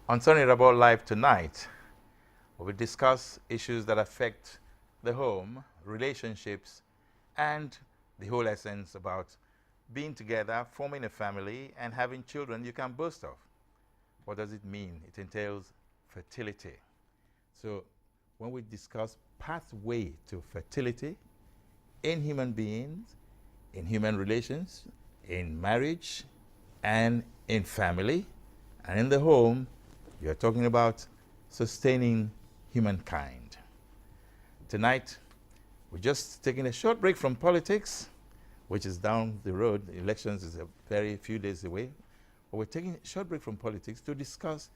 On Soni Irabor Live tonight, we will discuss issues that affect the home, relationships, and the whole essence about being together, forming a family, and having children you can boast of. What does it mean? It entails fertility. So when we discuss pathway to fertility in human beings, in human relations, in marriage, and in family, and in the home, you're talking about sustaining humankind. Tonight, we're just taking a short break from politics, which is down the road. The elections is a very few days away. But we're taking a short break from politics to discuss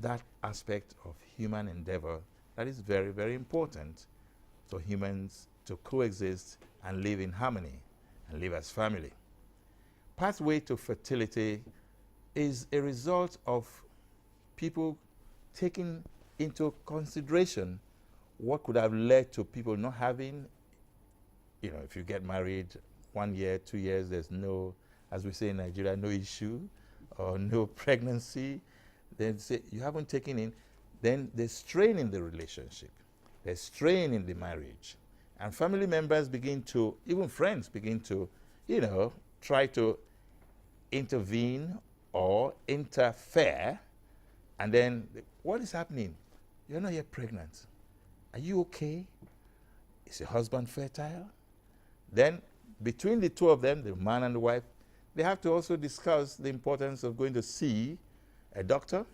that aspect of human endeavor that is very, very important for humans to coexist and live in harmony and live as family. Pathway to fertility is a result of people taking into consideration what could have led to people not having, if you get married 1 year, 2 years, there's no, as we say in Nigeria, no issue or no pregnancy. Then say you haven't taken in, then there's strain in the relationship. There's strain in the marriage. And family members begin to, even friends begin to, try to intervene or interfere. And then, what is happening? You're not yet pregnant. Are you okay? Is your husband fertile? Then, between the two of them, the man and the wife, they have to also discuss the importance of going to see a doctor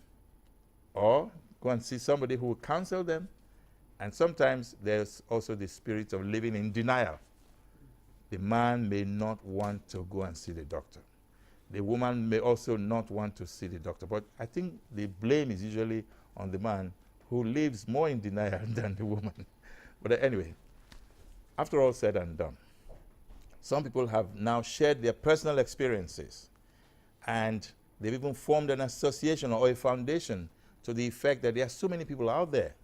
or go and see somebody who will counsel them. And sometimes there's also the spirit of living in denial. The man may not want to go and see the doctor. The woman may also not want to see the doctor. But I think the blame is usually on the man who lives more in denial than the woman. But anyway, after all said and done, some people have now shared their personal experiences, and they've even formed an association or a foundation to the effect that there are so many people out there,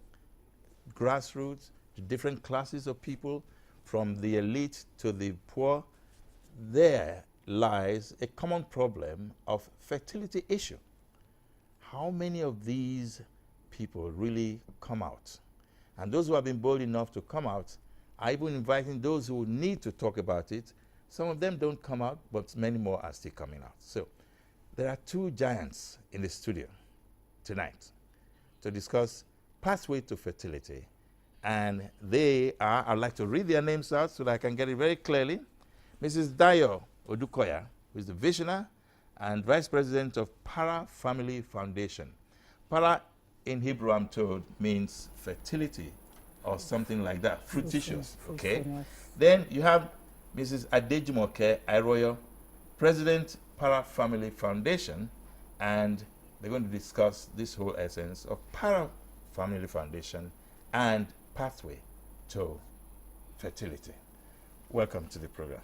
grassroots, to different classes of people, from the elite to the poor. There lies a common problem of fertility issue. How many of these people really come out? And those who have been bold enough to come out are even inviting those who need to talk about it. Some of them don't come out, but many more are still coming out. So there are two giants in the studio tonight to discuss pathway to fertility. And they are, I'd like to read their names out so that I can get it very clearly. Mrs. Dayo Odukoya, who is the visionary and vice president of Parah Family Foundation. Parah in Hebrew, I'm told, means fertility or something like that, fruititious, okay? Then you have Mrs. Adejumoke Airuoyo, president, Parah Family Foundation, and they're going to discuss this whole essence of Parah Family Foundation and pathway to fertility. Welcome to the program.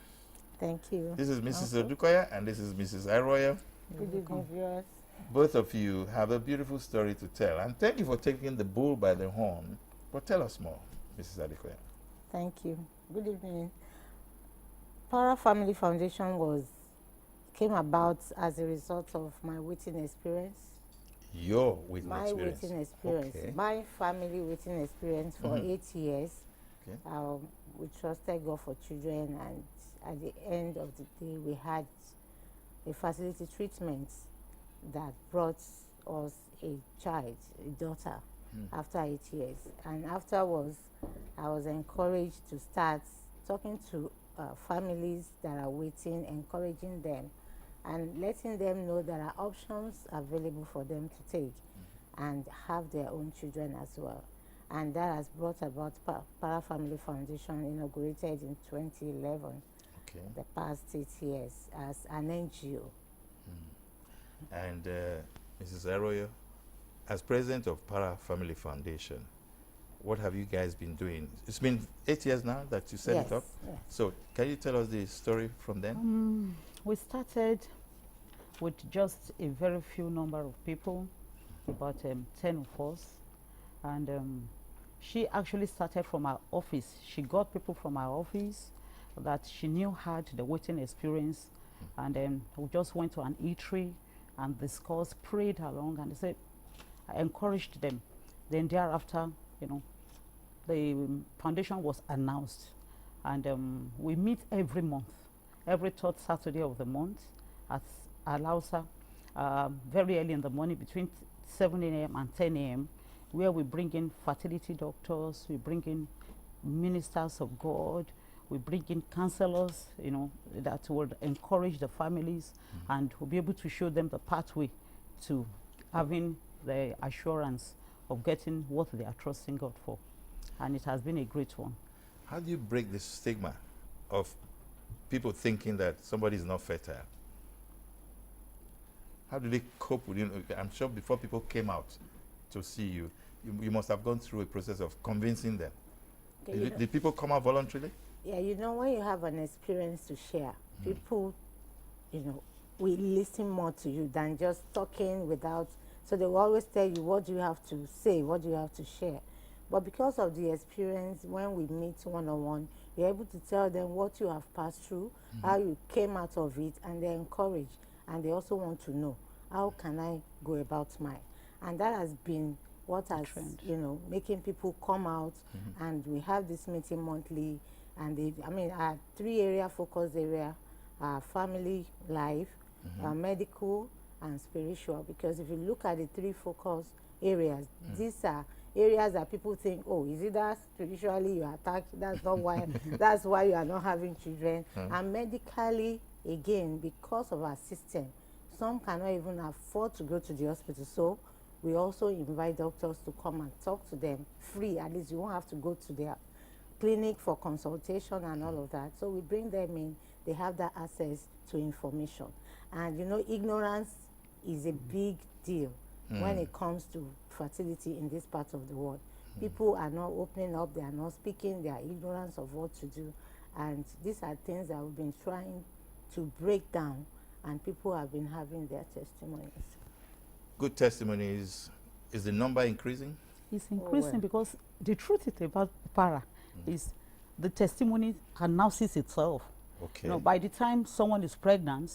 Thank you. This is Mrs. Odukoya and this is Mrs. Airuoyo. Good evening, viewers. Both of you have a beautiful story to tell, and thank you for taking the bull by the horn. But tell us more, Mrs. Odukoya. Thank you. Good evening. Parah Family Foundation came about as a result of my waiting experience. Your waiting my experience. Waiting experience. Okay. My family waiting experience for 8 years. Okay. We trusted God for children, and at the end of the day, we had a fertility treatment that brought us a child, a daughter, after 8 years. And afterwards, I was encouraged to start talking to families that are waiting, encouraging them, and letting them know there are options available for them to take and have their own children as well. And that has brought about Parah Family Foundation, inaugurated in 2011, the past 8 years as an NGO. And Mrs. Airuoyo, as president of Parah Family Foundation, what have you guys been doing? It's been 8 years now that you set it up. Yes. So can you tell us the story from then? We started with just a very few number of people, about 10 of us. And she actually started from our office. She got people from our office that she knew had the waiting experience. And then we just went to an eatery and discussed, prayed along, and they said, I encouraged them. Then thereafter, you know, the foundation was announced, and we meet every month, every third Saturday of the month at Alausa, very early in the morning between 7 a.m. and 10 a.m., where we bring in fertility doctors, we bring in ministers of God, we bring in counselors, you know, that will encourage the families and will be able to show them the pathway to having the assurance of getting what they are trusting God for. And it has been a great one. How do you break the stigma of people thinking that somebody is not fertile? How do they cope with, you know, I'm sure before people came out to see you, you must have gone through a process of convincing them. Okay, Did people come out voluntarily? Yeah, you know, when you have an experience to share, people, you know, will listen more to you than just talking without. So they will always tell you, what do you have to say, what do you have to share. But because of the experience, when we meet one-on-one, you're able to tell them what you have passed through, how you came out of it, and they're encouraged. And they also want to know, how can I go about mine? And that has been what has, you know, making people come out. And we have this meeting monthly. And they, I mean, our 3-area focus area are family life, medical, and spiritual. Because if you look at the 3 focus areas, these are areas that people think, oh, is it that spiritually you are attacked? That's not why. That's why you are not having children. And medically, again, because of our system, some cannot even afford to go to the hospital. So we also invite doctors to come and talk to them free. At least you won't have to go to their clinic for consultation and all of that. So we bring them in. They have that access to information. And you know, ignorance is a big deal when it comes to fertility in this part of the world. People are not opening up, they are not speaking, they are ignorant of what to do. And these are things that we've been trying to break down, and people have been having their testimonies. Good testimonies. Is the number increasing? It's increasing well. because the truth is about Parah is the testimony announces itself. Okay. You know, by the time someone is pregnant,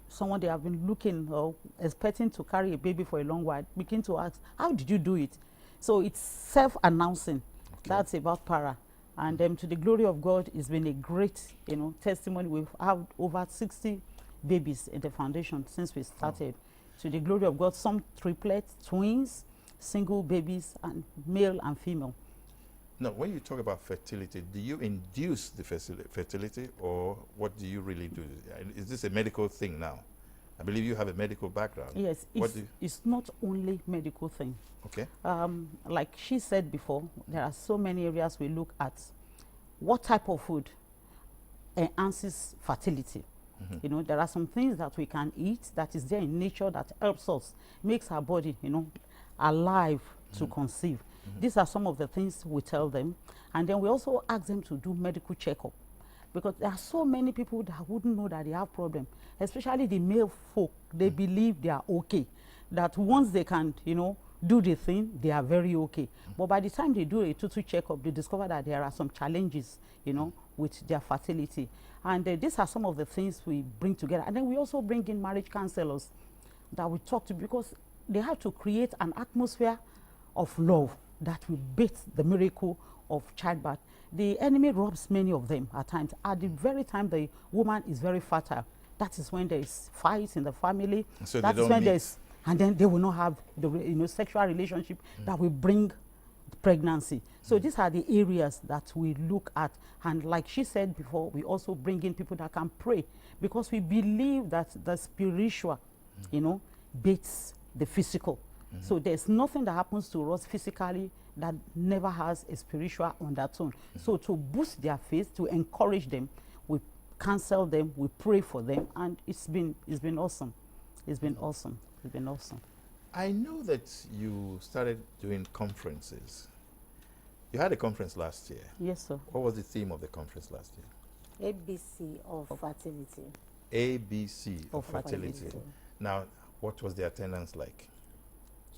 someone they have been looking or expecting to carry a baby for a long while, begin to ask, how did you do it? So it's self-announcing. Okay. That's about Parah. And to the glory of God, it's been a great, you know, testimony. We've had over 60 babies in the foundation since we started. To the glory of God, some triplets, twins, single babies, and male and female. Now, when you talk about fertility, do you induce the fertility, or what do you really do? Is this a medical thing now? I believe you have a medical background. Yes, it's not only medical thing. Okay. Like she said before, there are so many areas we look at. What type of food enhances fertility? You know, there are some things that we can eat that is there in nature that helps us, makes our body, you know, alive to conceive. These are some of the things we tell them. And then we also ask them to do medical checkup, because there are so many people that wouldn't know that they have problem, especially the male folk. They believe they are okay, that once they can, you know, do the thing, they are very okay. But by the time they do a total checkup, they discover that there are some challenges, you know, with their fertility. And these are some of the things we bring together. And then we also bring in marriage counselors that we talk to, because they have to create an atmosphere of love that will beat the miracle of childbirth. The enemy robs many of them at times. At the very time the woman is very fertile, that is when there is fight in the family. So that they is don't when meet. there's, and then they will not have the, you know, sexual relationship that will bring pregnancy. So these are the areas that we look at. And like she said before, we also bring in people that can pray, because we believe that the spiritual, you know, beats the physical. So there's nothing that happens to us physically that never has a spiritual undertone. So to boost their faith, to encourage them, we counsel them, we pray for them, and it's been awesome. It's been awesome. It's been awesome. I know that you started doing conferences. You had a conference last year. Yes, sir. What was the theme of the conference last year? ABC of fertility. ABC of Of fertility. fertility. Now, what was the attendance like?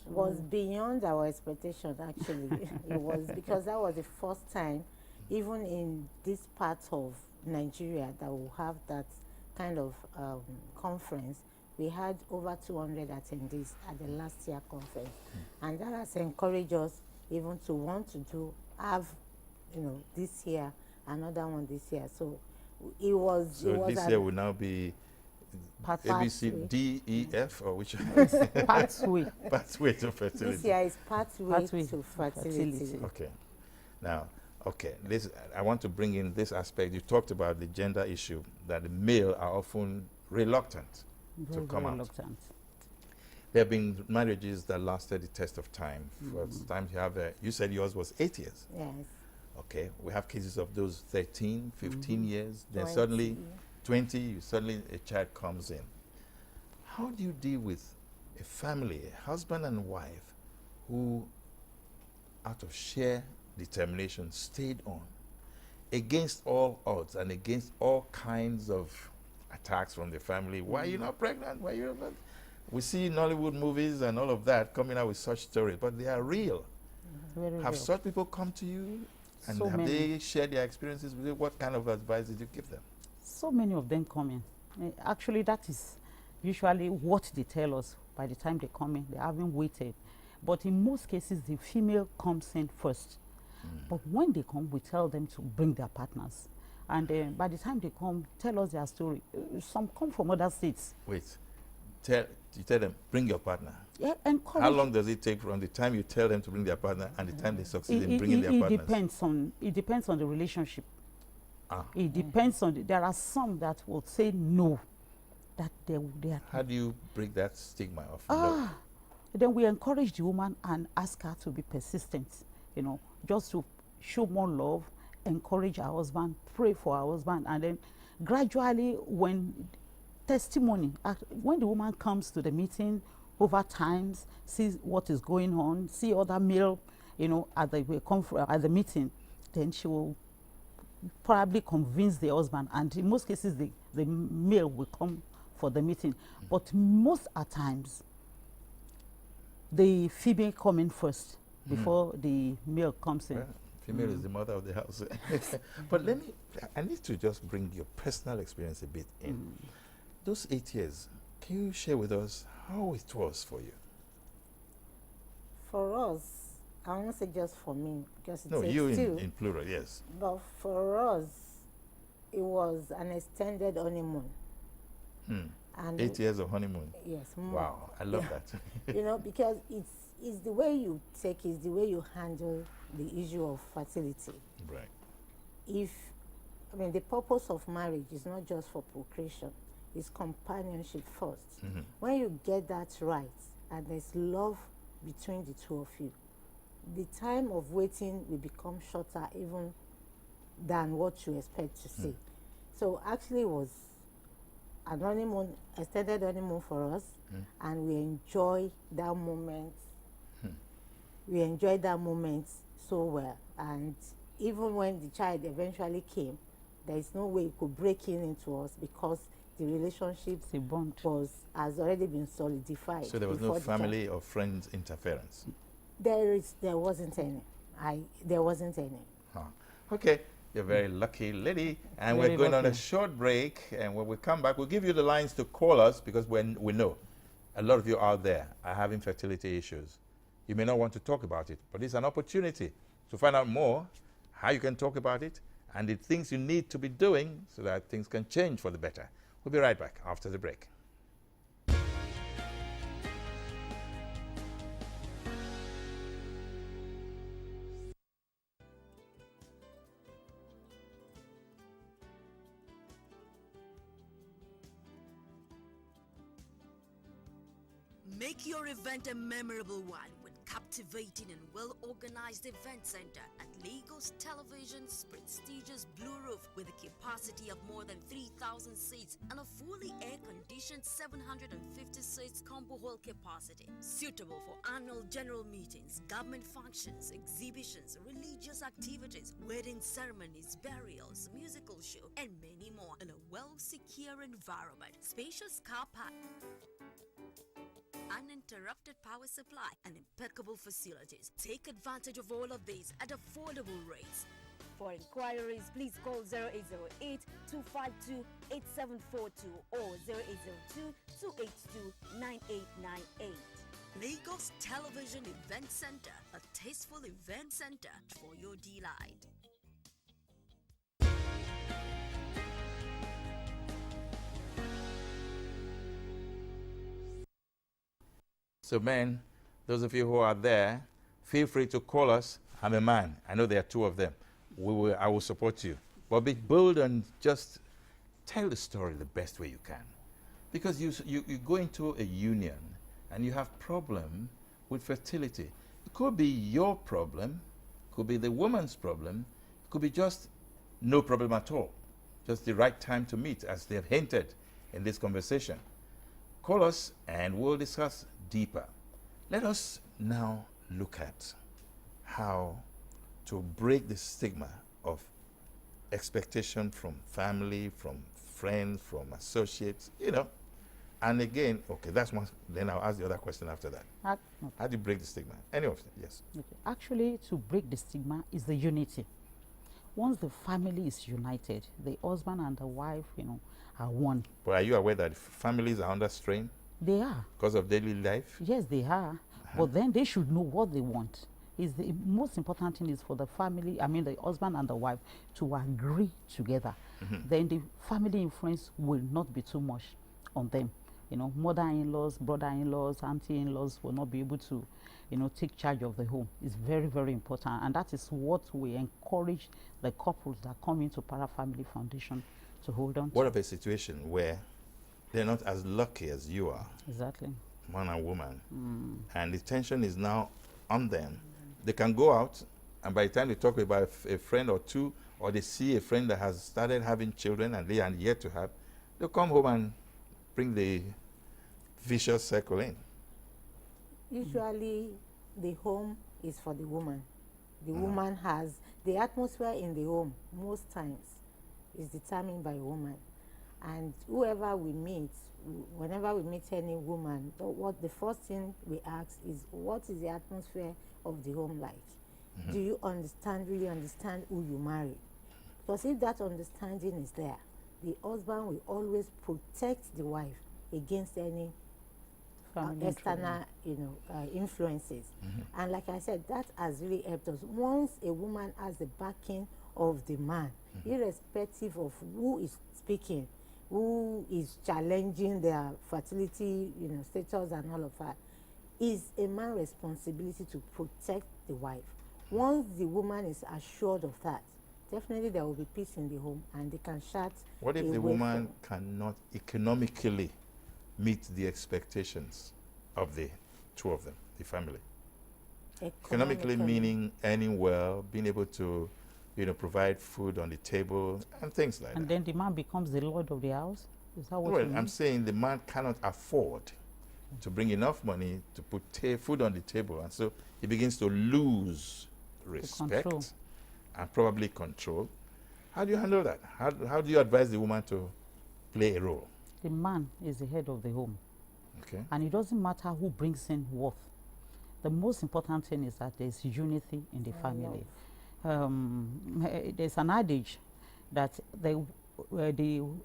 Was beyond our expectation, actually. It was, because that was the first time, even in this part of Nigeria, that we'll have that kind of conference we had over 200 attendees at the last year conference. And that has encouraged us even to want to have, this year, another one this year. So it was. So this year will now be A, B, C, D, E, F, or which? Pathway. Pathway to fertility. This year is pathway to fertility. Okay. Now, I want to bring in this aspect. You talked about the gender issue, that the male are often reluctant to come out. There have been marriages that lasted the test of time. For times you said yours was 8 years. Yes. Okay, we have cases of those 13, 15 years. Then 20. suddenly, 20, suddenly a child comes in. How do you deal with a family, a husband and wife, who, out of sheer determination, stayed on against all odds and against all kinds of attacks from the family? Why are you not pregnant? Why are you not? We see Nollywood movies and all of that coming out with such stories, but they are real. Have such people come to you, and so have many. they shared their experiences with you? What kind of advice did you give them? So many of them come in. Actually, that is usually what they tell us by the time they come in. They haven't waited. But in most cases, the female comes in first. But when they come, we tell them to bring their partners. And by the time they come, tell us their story. Some come from other states. Wait, you tell them, bring your partner. Yeah, encourage. How long does it take from the time you tell them to bring their partner and the time they succeed in bringing their partners? It depends on the relationship. Ah. It depends on there are some that will say no, that they are. How do you break that stigma of no? Then we encourage the woman and ask her to be persistent, just to show more love, encourage her husband, pray for her husband, and then gradually, when the woman comes to the meeting over time, sees what is going on, see other male, at the meeting, then she will probably convince the husband, and in most cases the male will come for the meeting. But most at times the female come in first before the male comes in. Well, female is the mother of the house. But I need to just bring your personal experience a bit in. Those 8 years, can you share with us how it was for you? For us, I won't say just for me, because it No, takes you two. in plural, yes. But for us, it was an extended honeymoon. And 8 years of honeymoon. Yes. More. Wow, I love that. Because it's the way you take, it's the way you handle the issue of fertility. Right. The purpose of marriage is not just for procreation, it's companionship first. When you get that right, and there's love between the two of you, the time of waiting will become shorter even than what you expect to see. So actually it was an honeymoon, extended honeymoon for us, and we enjoy that moment. We enjoyed that moment so well, and even when the child eventually came, there is no way it could break into us, because the relationship has already been solidified. So there was no family or friends interference? There wasn't any. There wasn't any. Okay, you're a very lucky lady, and Very we're going on a lucky. short break, and when we come back, we'll give you the lines to call us, because we know a lot of you out there are having fertility issues. You may not want to talk about it, but it's an opportunity to find out more, how you can talk about it, and the things you need to be doing so that things can change for the better. We'll be right back after the break. Make your event a memorable one with captivating and well-organized event center at Lagos Television's prestigious Blue Roof, with a capacity of more than 3,000 seats and a fully air-conditioned 750 seats combo hall capacity, suitable for annual general meetings, government functions, exhibitions, religious activities, wedding ceremonies, burials, musical show, and many more in a well-secure environment. Spacious car park, uninterrupted power supply, and impeccable facilities. Take advantage of all of these at affordable rates. For inquiries, please call 0808 252 8742 or 0802 282-9898. Lagos Television Event Center, a tasteful event center for your delight. So men, those of you who are there, feel free to call us. I'm a man. I know there are two of them. I will support you. But be bold and just tell the story the best way you can. Because you go into a union and you have problem with fertility. It could be your problem, could be the woman's problem, it could be just no problem at all. Just the right time to meet, as they have hinted in this conversation. Call us and we'll discuss deeper. Let us now look at how to break the stigma of expectation from family, from friends, from associates, you know. And again, okay, that's one. Then I'll ask the other question after that. Okay. How do you break the stigma? Any of them, yes. Okay. Actually, to break the stigma is the unity. Once the family is united, the husband and the wife, are one. But are you aware that families are under strain They are. because of daily life? Yes, they are. But then they should know what they want. Is the most important thing is for the family, the husband and the wife, to agree together. Then the family influence will not be too much on them. Mother-in-laws, brother-in-laws, auntie-in-laws will not be able to, take charge of the home. It's very, very important. And that is what we encourage the couples that come into Parah Family Foundation to hold on What to. of a situation where they're not as lucky as you are, Exactly. man and woman, and the tension is now on them? They can go out, and by the time they talk about a friend or two, or they see a friend that has started having children and they are yet to have, they'll come home and bring the vicious circle in. Usually, the home is for the woman. The woman has the atmosphere in the home. Most times, is determined by a woman, and whoever we meet, whenever we meet any woman, the first thing we ask is, what is the atmosphere of the home like? Do you really understand who you marry? Because if that understanding is there, the husband will always protect the wife against any external, influences. And like I said, that has really helped us. Once a woman has the backing of the man, irrespective of who is speaking, who is challenging their fertility, status and all of that, is a man's responsibility to protect the wife. Once the woman is assured of that, definitely there will be peace in the home, and they can shut. What if the woman cannot economically meet the expectations of the two of them, the family? Economically meaning earning well, being able to, provide food on the table and things like that. And then the man becomes the lord of the house? Is that what you mean? I'm saying the man cannot afford to bring enough money to put food on the table, and so he begins to lose respect and probably control. How do you handle that? How do you advise the woman to play a role? The man is the head of the home. Okay. And it doesn't matter who brings in what. The most important thing is that there's unity in the family. There's an adage that the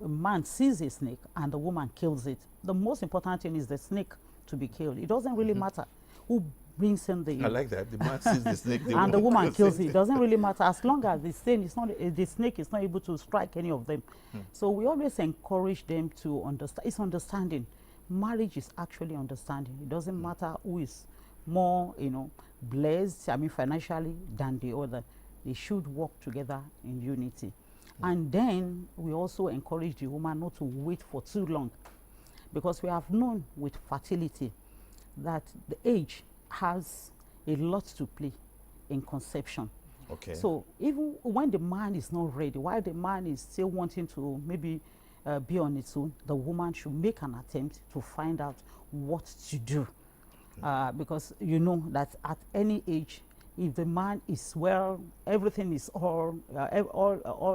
man sees a snake and the woman kills it. The most important thing is the snake to be killed. It doesn't really matter who brings in the... I like that. The man sees the snake, and the woman kills it. It doesn't really matter as long as the snake is not able to strike any of them. So we always encourage them to understand. It's understanding. Marriage is actually understanding. It doesn't matter who is more, blessed, financially than the other. They should work together in unity. And then we also encourage the woman not to wait for too long, because we have known with fertility that the age has a lot to play in conception. Okay. So even when the man is not ready, while the man is still wanting to maybe be on its own, the woman should make an attempt to find out what to do. Because you know that at any age, if the man is well, everything is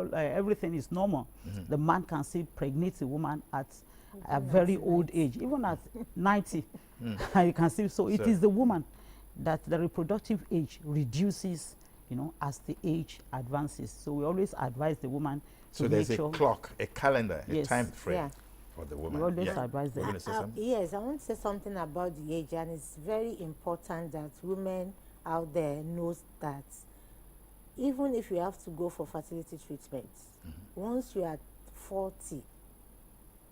everything is normal. The man can still pregnate a woman at a very old age, even at 90. You can see. So it is the woman that the reproductive age reduces, as the age advances. So we always advise the woman to so there's a clock, a calendar, a time frame. Yeah. or the woman. We always Yeah. advise You're them. going to say something? Yes, I want to say something about the age, and it's very important that women out there knows that even if you have to go for fertility treatment, once you are 40,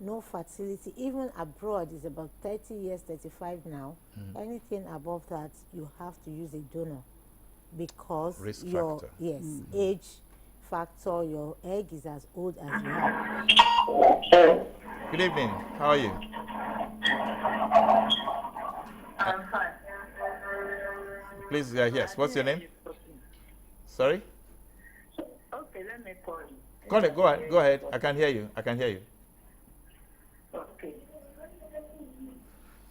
no fertility, even abroad is about 30 years, 35 now. Anything above that, you have to use a donor because Risk your factor. age factor, your egg is as old as you are. Good evening. How are you? I'm fine. Please, yes. What's your name? Sorry? Okay, let me call you. Go ahead. Go ahead. Go ahead. I can hear you. I can hear you. Okay.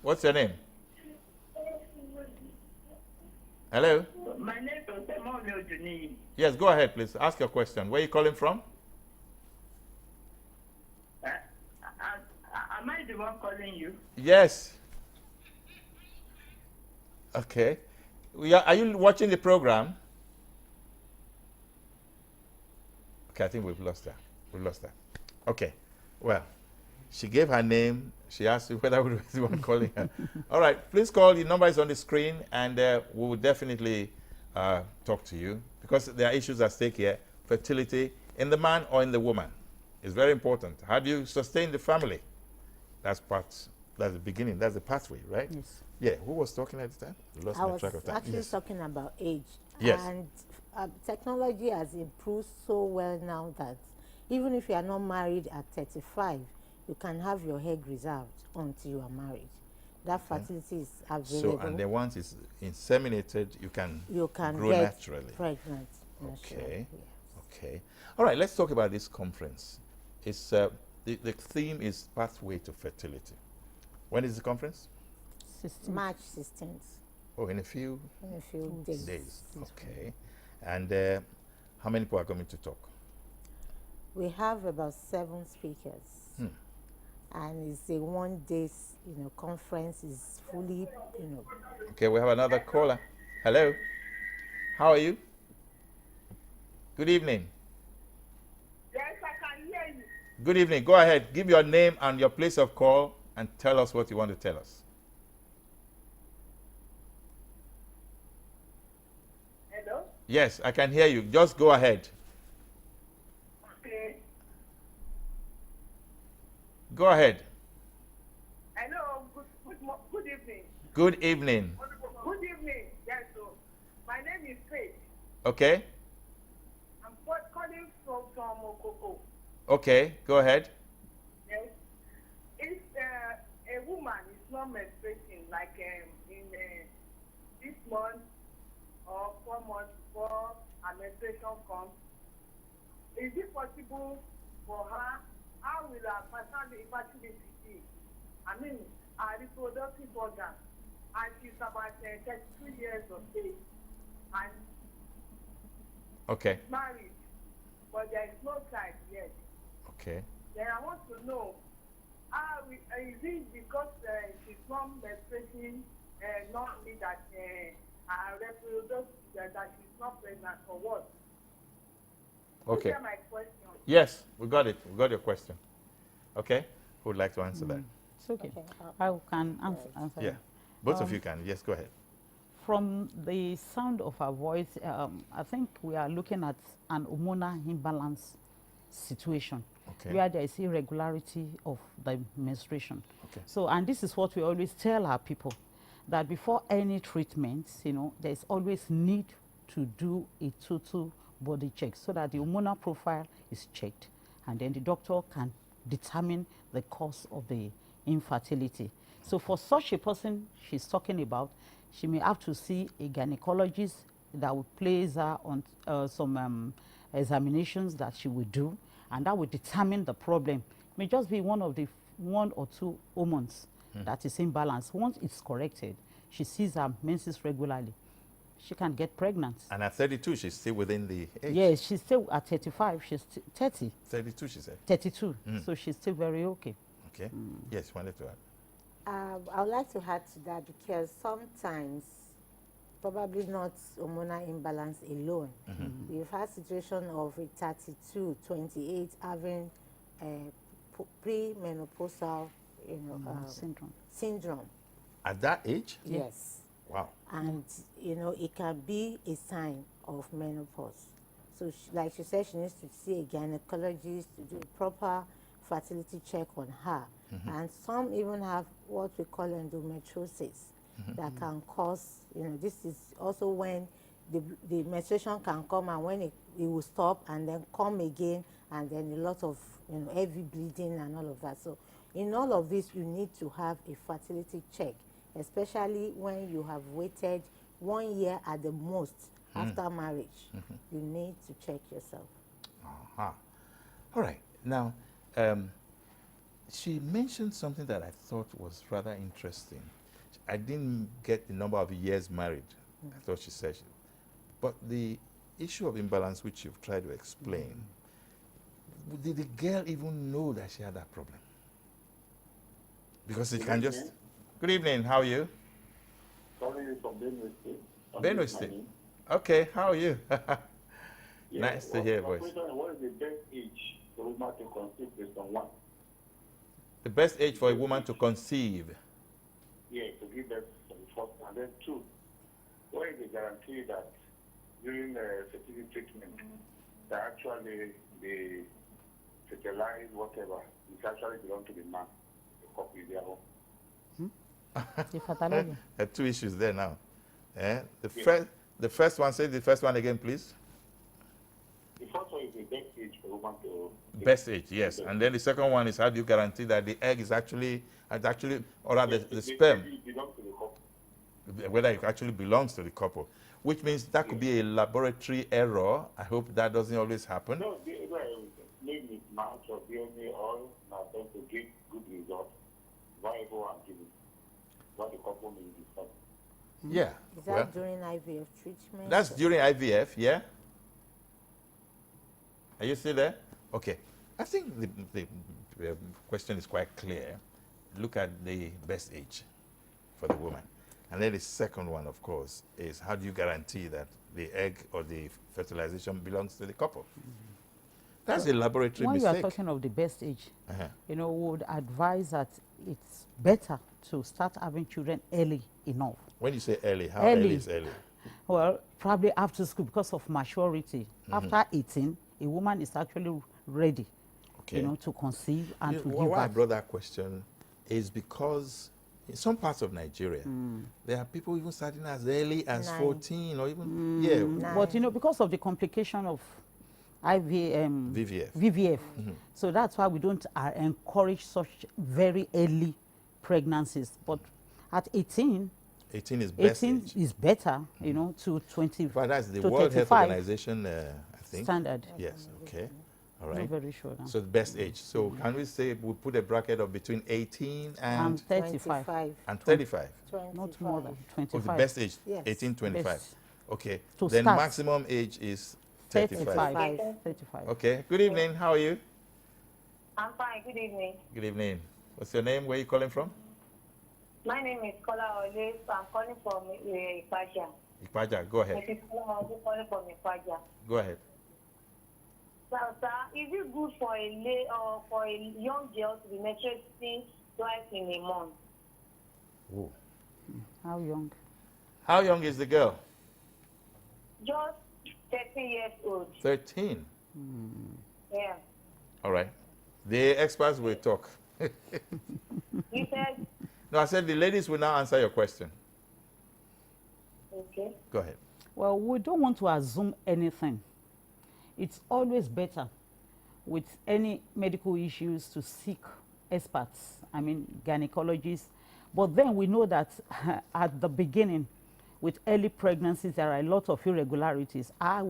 What's your name? Hello? My name is Emoni Ojuni. Yes, go ahead, please. Ask your question. Where are you calling from? Am I the one calling you? Yes. Okay. Are you watching the program? Okay, I think we've lost her. We've lost her. Okay. Well, she gave her name. She asked you whether we were the one calling her. All right. Please call. The number is on the screen, and we will definitely talk to you because there are issues at stake here. Fertility in the man or in the woman is very important. How do you sustain the family? That's the beginning. That's the pathway, right? Yes. Yeah. Who was talking at the time? Lost I my was track of time. actually Yes. talking about age. Yes. And technology has improved so well now that even if you are not married at 35, you can have your egg reserved until you are married. That fertility is available. So, and then once it's inseminated, you can grow get naturally. pregnant. Okay. Yes. Okay. All right, let's talk about this conference. It's, the theme is Pathway to Fertility. When is the conference? 16. March 16th, Oh, in a few in a few days. Okay. And how many people are coming to talk? We have about 7 speakers. And it's a one-day, conference. Is fully, Okay, we have another caller. Hello. How are you? Good evening. Yes, I can hear you. Good evening. Go ahead. Give your name and your place of call and tell us what you want to tell us. Hello? Yes, I can hear you. Just go ahead. Okay. Go ahead. Hello, good evening. Good evening. Good evening. Yes, so my name is Faith. Okay. I'm calling from Okoko. Okay, go ahead. Yes. If a woman is not menstruating, like in 6 months or 4 months before her menstruation comes, is it possible for her? How will her fertility be? I mean, her reproductive organ, and she's about 32 years of age, and Okay. married, but there is no child yet. Okay. Then I want to know, is it because she's not menstruating, not me that her reproductive, that she's not pregnant or what? Okay. Answer my question. Yes, we got it. We got your question. Okay. Who would like to answer that? It's okay. Okay, I can answer. Yeah. Both of you can. Yes, go ahead. From the sound of her voice, I think we are looking at an hormonal imbalance situation Okay. where there is irregularity of the menstruation. Okay. So, and this is what we always tell our people, that before any treatment, there's always need to do a total body check so that the hormonal profile is checked, and then the doctor can determine the cause of the infertility. So for such a person she's talking about, she may have to see a gynecologist that will place her on some examinations that she will do, and that will determine the problem. It may just be one or two hormones that is imbalanced. Once it's corrected, she sees her menses regularly, she can get pregnant. And at 32, she's still within the age. Yes, she's still at 35, she's 30. 32, she said. 32, so she's still very okay. Okay. Yes, wanted to add. I would like to add to that because sometimes, probably not hormonal imbalance alone. We've had situation of a 32, 28 having premenopausal, syndrome. At that age? Yes. Wow. And, it can be a sign of menopause. So, like she said, she needs to see a gynecologist to do a proper fertility check on her. And some even have what we call endometriosis that can cause, this is also when the menstruation can come, and when it will stop and then come again, and then a lot of, heavy bleeding and all of that. So in all of this, you need to have a fertility check, especially when you have waited 1 year at the most after marriage. You need to check yourself. All right. Now, she mentioned something that I thought was rather interesting. I didn't get the number of years married. I thought she said, but the issue of imbalance, which you've tried to explain, did the girl even know that she had that problem? Because it can just... Good evening, how are you? Calling from Benue State. Benue State. Okay, how are you? Nice to hear your voice. What is the best age for a woman to conceive based on one? The best age for a woman to conceive? Yeah, to give birth to the first. And then two, what is the guarantee that during the fertility treatment, that actually the fertilized whatever, it actually belongs to the man, the couple is their own? There are two issues there now. The first one, say the first one again, please. The first one is the best age for a woman to... Best age, yes. And then the second one is, how do you guarantee that the egg is actually or rather the sperm, belongs to the couple. whether it actually belongs to the couple, which means that could be a laboratory error. I hope that doesn't always happen. No, maybe it's match or DNA or not to give good results, viable and give it. What the couple may decide. Yeah. Is that during IVF treatment? That's during IVF, yeah? Are you still there? Okay. I think the question is quite clear. Look at the best age for the woman. And then the second one, of course, is how do you guarantee that the egg or the fertilization belongs to the couple? That's a laboratory mistake. When you are talking of the best age, we would advise that it's better to start having children early enough. When you say early, how early is early? Well, probably after school because of maturity. After 18, a woman is actually ready, to conceive and to give birth. Why I brought that question is because in some parts of Nigeria, there are people even starting as early as 14 or even, But, because of the complication of VVF. So that's why we don't encourage such very early pregnancies. But at 18 is best 18 age. is better, to 20. But that's the to World Health 35 Organization, I think. standard. Yes, okay. All right. I'm not very sure now. So the best age. So can we say we put a bracket of between 18 and 35. 25. and 35? 25. Not more than Of 25. the best age, Yes. 18, 25. Best. Okay. To Then start. maximum age is 35. 35. Okay. Good evening. How are you? I'm fine. Good evening. Good evening. What's your name? Where are you calling from? My name is Kola Ole. I'm calling from Ipaja. Ipaja. Go ahead. Mrs. Kola Ole calling from Ipaja. Go ahead. So, sir, is it good for a young girl to be menstruating twice in a month? Ooh. How young? How young is the girl? Just 13 years old. 13. Yeah. All right. The experts will talk. You said, No, I said the ladies will now answer your question. okay. Go ahead. Well, we don't want to assume anything. It's always better with any medical issues to seek experts, gynecologists. But then we know that at the beginning, with early pregnancies, there are a lot of irregularities. I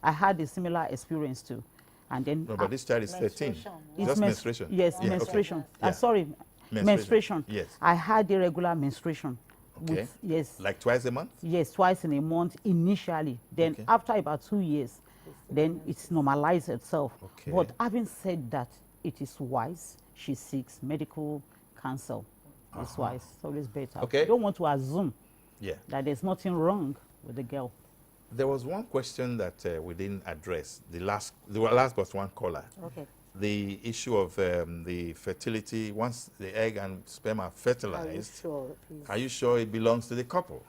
had a similar experience too. And then No, but this child is 13. Menstruation, it's Just menstruation. Yes, Yeah, menstruation. okay. Yeah. Sorry, menstruation. Yes. I had irregular menstruation. Okay. Yes. Like twice a month? Yes, twice in a month initially. Then Okay. after about 2 years, then it's normalized itself. Okay. But having said that, it is wise she seeks medical counsel. It's wise. It's always better. Okay. You don't want to assume Yeah. that there's nothing wrong with the girl. There was one question that we didn't address. The last was one caller. Okay. the issue of the fertility, once the egg and sperm are Are you fertilized, sure, please? are you sure it belongs to the couple?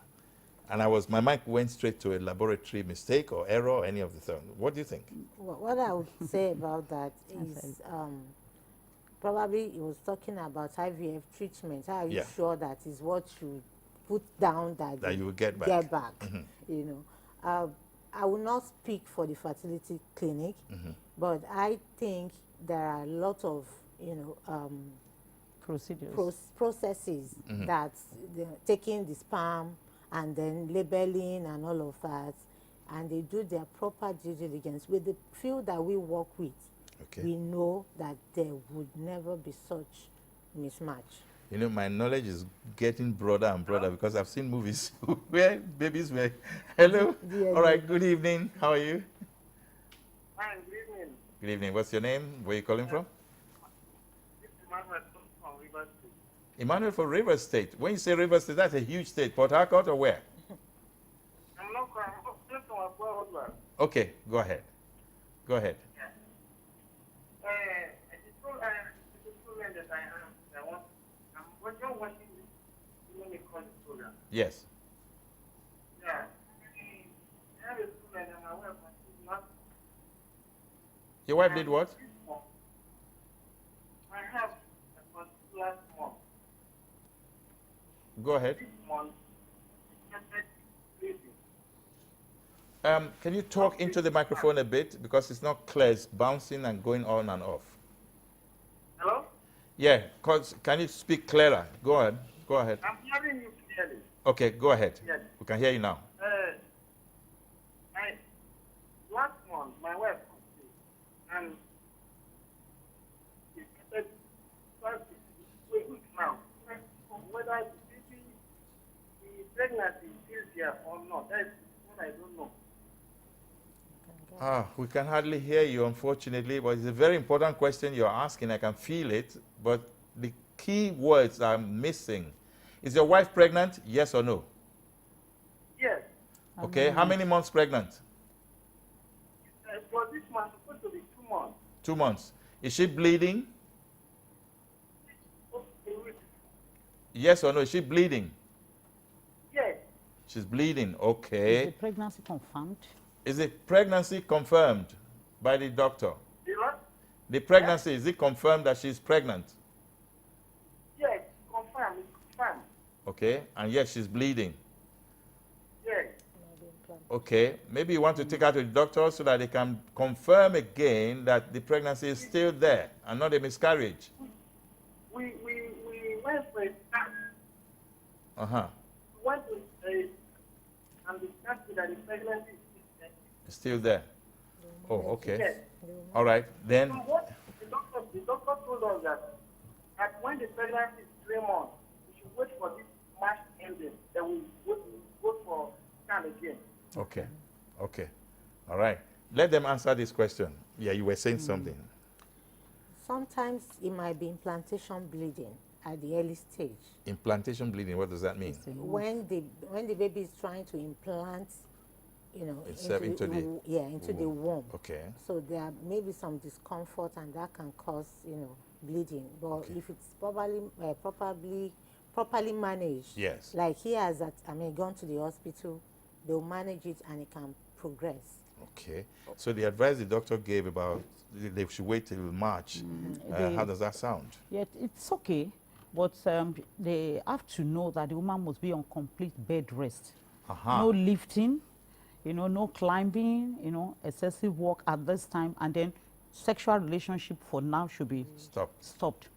And my mind went straight to a laboratory mistake or error or any of the things. What do you think? What I would say about that is probably he was talking about IVF treatment. How are you Yeah. sure that is what you put down that You will get back. Get back. You know, I will not speak for the fertility clinic, but I think there are a lot of Procedures. processes that taking the sperm and then labeling and all of that, and they do their proper due diligence. With the field that we work with, Okay. we know that there would never be such mismatch. You know, my knowledge is getting broader and broader because I've seen movies where babies were. Hello. Yeah, All right. Good evening. How are you? Fine, good evening. Good evening. What's your name? Where are you calling from? This is Emmanuel from Rivers State. Emmanuel from Rivers State. When you say Rivers State, that's a huge state. Port Harcourt or where? I'm not from Rivers. Okay. Go ahead. Go ahead. The program that I am, I'm watching this, you call the program. Yes. Yeah. I have a student and my wife is not. Your wife did what? I have a last month. Go ahead. This month, it's bleeding. Can you talk into the microphone a bit because it's not clear. It's bouncing and going on and off. Hello? Yeah. Can you speak clearer? Go ahead. Go ahead. I'm hearing you clearly. Okay. Go ahead. Yes. We can hear you now. Last month, my wife conceived, and it started 2 weeks now. Whether the pregnancy is still there or not, that's what I don't know. We can hardly hear you, unfortunately, but it's a very important question you're asking. I can feel it, but the key words are missing. Is your wife pregnant? Yes or no? Yes. Okay. How many months pregnant? For this month, it's supposed to be 2 months. 2 months. Is she bleeding? Yes or no? Is she bleeding? Yes. She's bleeding. Is Okay. the pregnancy confirmed? Is the pregnancy confirmed by the doctor? You know? The pregnancy, is it confirmed that she's pregnant? Yes. Confirm. It's confirmed. Okay. And yes, she's bleeding. Yes. Okay. Maybe you want to take her to the doctor so that they can confirm again that the pregnancy is still there and not a miscarriage. We went for a scan. Uh-huh. We went to and discovered that the pregnancy is still there. It's still there. Oh, okay. Yes. All right. Then, So what the doctor told us that when the pregnancy is 3 months, we should wait for this March ending. Then we go for scan again. okay. Okay. All right. Let them answer this question. Yeah, you were saying something. Sometimes it might be implantation bleeding at the early stage. Implantation bleeding, what does that mean? When the baby is trying to implant, Itself into the into the womb. Okay. So there may be some discomfort, and that can cause bleeding. But Okay. if it's properly managed, Yes. like he has gone to the hospital, they'll manage it and it can progress. Okay. So the advice the doctor gave about they should wait till March, how does that sound? Yeah, it's okay, but they have to know that the woman must be on complete bed rest. No lifting, no climbing, excessive work at this time, and then sexual relationship for now should be stopped.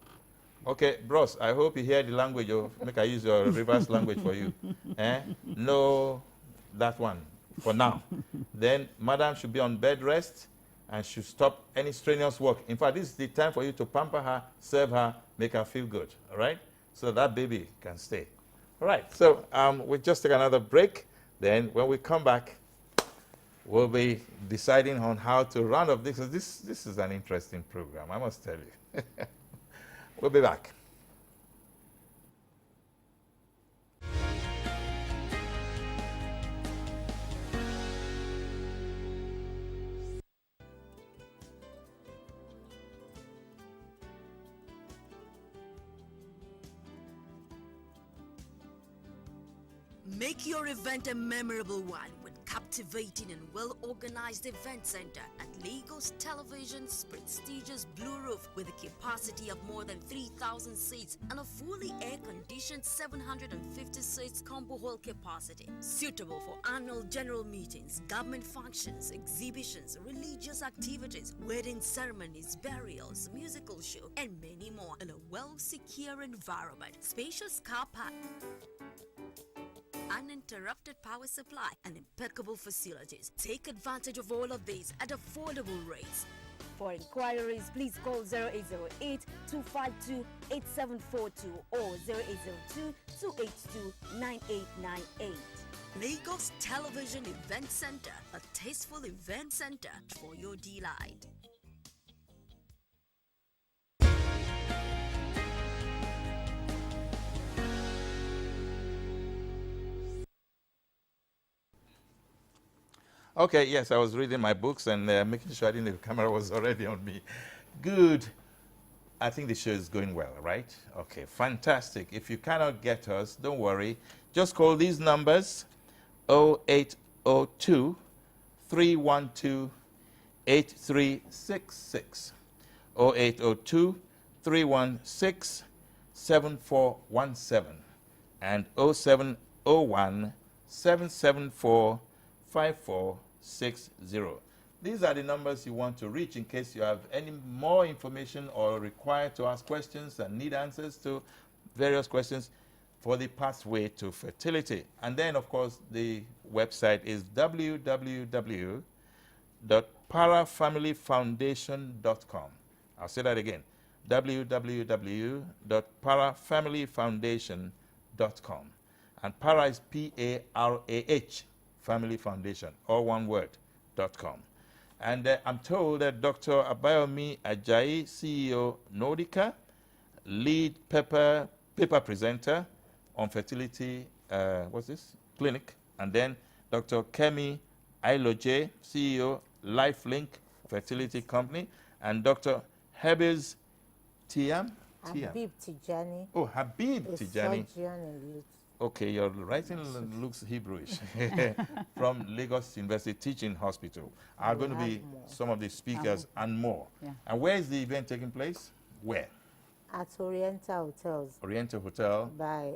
Okay, bros, I hope you hear the language of, make I use your reverse language for you. No, that one for now. Then madam should be on bed rest and should stop any strenuous work. In fact, this is the time for you to pamper her, serve her, make her feel good, all right? So that baby can stay. All right, so we'll just take another break. Then when we come back, we'll be deciding on how to round up this. This is an interesting program, I must tell you. We'll be back. Make your event a memorable one with captivating and well-organized event center at Lagos Television's prestigious Blue Roof with a capacity of more than 3,000 seats and a fully air-conditioned 750 seats combo hall capacity. Suitable for annual general meetings, government functions, exhibitions, religious activities, wedding ceremonies, burials, musical show, and many more in a well-secure environment. Spacious car park, uninterrupted power supply, and impeccable facilities. Take advantage of all of these at affordable rates. For inquiries, please call 0808-252-8742 or 0802-282-9898. Lagos Television Event Center, a tasteful event center for your delight. Okay, yes, I was reading my books and making sure I didn't know the camera was already on me. Good. I think the show is going well, right? Okay, fantastic. If you cannot get us, don't worry. Just call these numbers: 0802 312 8366, 0802 316 7417, and 0701 774 5460. These are the numbers you want to reach in case you have any more information or require to ask questions and need answers to various questions for the pathway to fertility. And then, of course, the website is www.parahfamilyfoundation.com. I'll say that again, www.parahfamilyfoundation.com. And Parah is P-A-R-A-H, Family Foundation, all one word, .com. And I'm told that Dr. Abayomi Ajayi, CEO, Nordica, lead paper presenter on fertility, clinic, and then Dr. Kemi Ailoje, CEO, LifeLink Fertility Company, and Dr. Habib Tijani. Oh, Habib Tijani. Okay, your writing looks Hebrewish. From Lagos University Teaching Hospital are going to be some of the speakers and more. Yeah. And where is the event taking place? Where? At Oriental Hotels. Oriental Hotel. By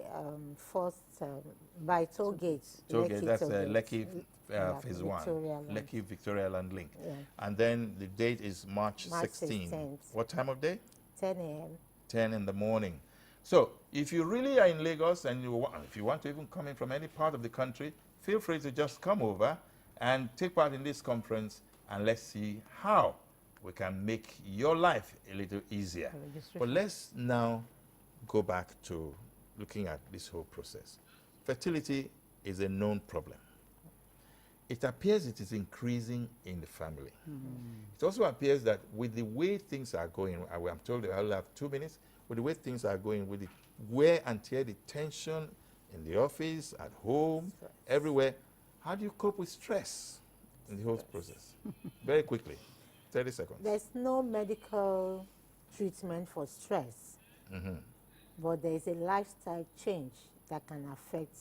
by toll gate. Tollgate, that's Lekki Lekki Phase 1. Lekki Victoria Land Link. Yeah. And then the date is March 16th. 16th. What time of day? 10 a.m. 10 in the morning. So if you really are in Lagos and if you want to even come in from any part of the country, feel free to just come over and take part in this conference, and let's see how we can make your life a little easier. But let's now go back to looking at this whole process. Fertility is a known problem. It appears it is increasing in the family. It also appears that with the way things are going, I'm told I'll have 2 minutes, with the way things are going, with the wear and tear, the tension in the office, at home, everywhere, how do you cope with stress in the whole process? Very quickly, 30 seconds. There's no medical treatment for stress, but there is a lifestyle change that can affect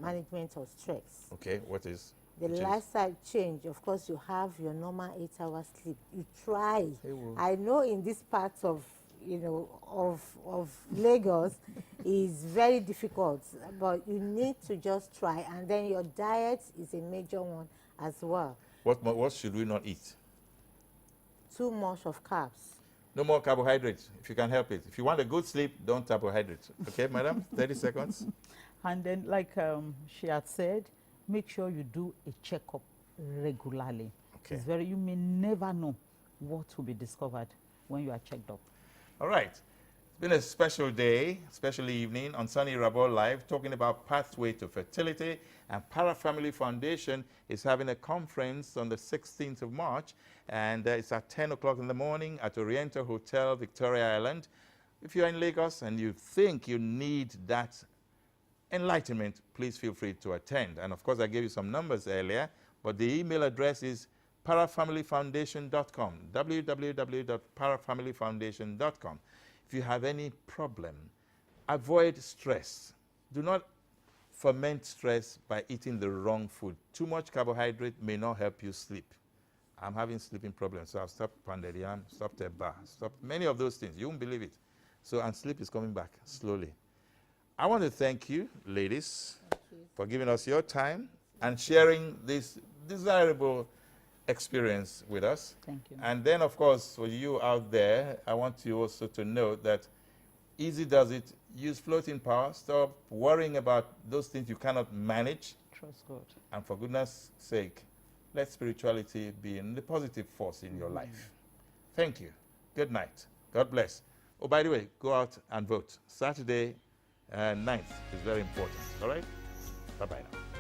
management of stress. Okay, what is? The lifestyle change, of course, you have your normal 8-hour sleep. You try. I know in this part of of Lagos is very difficult, but you need to just try. And then your diet is a major one as well. What should we not eat? Too much of carbs. No more carbohydrates, if you can help it. If you want a good sleep, don't carbohydrate. Okay, madam? 30 seconds. And then, like she had said, make sure you do a checkup regularly. Okay. You may never know what will be discovered when you are checked up. All right. It's been a special day, special evening on Soni Irabor Live, talking about pathway to fertility. And Parah Family Foundation is having a conference on the 16th of March, and it's at 10 o'clock in the morning at Oriental Hotel, Victoria Island. If you're in Lagos and you think you need that enlightenment, please feel free to attend. And of course, I gave you some numbers earlier, but the email address is parahfamilyfoundation.com, www.parahfamilyfoundation.com. If you have any problem, avoid stress. Do not ferment stress by eating the wrong food. Too much carbohydrate may not help you sleep. I'm having sleeping problems, so I've stopped pounded yam, stopped eba, stopped many of those things. You won't believe it. So, and sleep is coming back slowly. I want to thank you, ladies, for giving us your time and sharing this desirable experience with us. Thank you. And then, of course, for you out there, I want you also to know that easy does it. Use floating power. Stop worrying about those things you cannot manage. Trust God. And for goodness sake, let spirituality be the positive force in your life. Thank you. Good night. God bless. Oh, by the way, go out and vote. Saturday 9th is very important. All right? Bye-bye now.